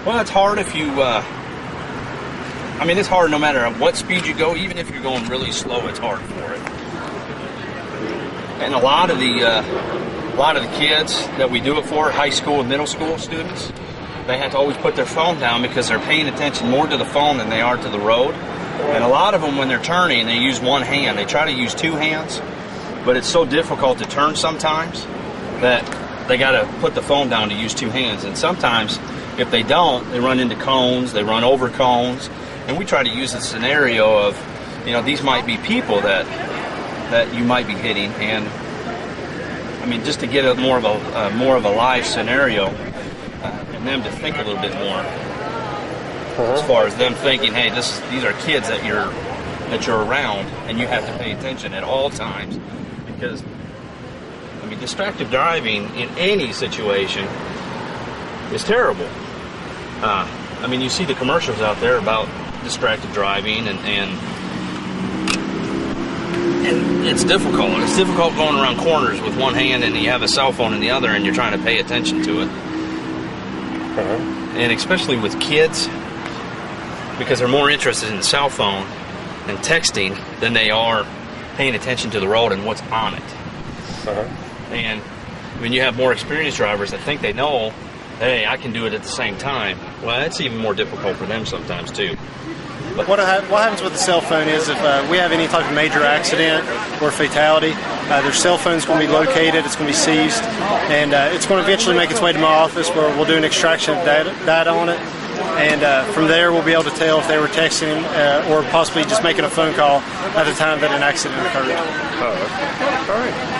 Well, it's hard if you. It's hard no matter what speed you go. Even if you're going really slow, it's hard for it. And a lot of the kids that we do it for, high school and middle school students, they have to always put their phone down because they're paying attention more to the phone than they are to the road. And a lot of them, when they're turning, they use one hand. They try to use two hands, but it's so difficult to turn sometimes that they got to put the phone down to use two hands. And sometimes, if they don't, they run into cones, they run over cones. And we try to use the scenario of, these might be people that you might be hitting. And just to get a more of a live scenario, and them to think a little bit more, as far as them thinking, hey, these are kids that you're around, and you have to pay attention at all times, because distracted driving in any situation is terrible. You see the commercials out there about distracted driving, and it's difficult. It's difficult going around corners with one hand and you have a cell phone in the other and you're trying to pay attention to it. And especially with kids, because they're more interested in the cell phone and texting than they are paying attention to the road and what's on it. And when you have more experienced drivers that think they know, hey, I can do it at the same time, well, that's even more difficult for them sometimes too. But what happens with the cell phone is if we have any type of major accident or fatality, their cell phone's going to be located, it's going to be seized, and it's going to eventually make its way to my office where we'll do an extraction of data on it. And from there, we'll be able to tell if they were texting or possibly just making a phone call at the time that an accident occurred. All right.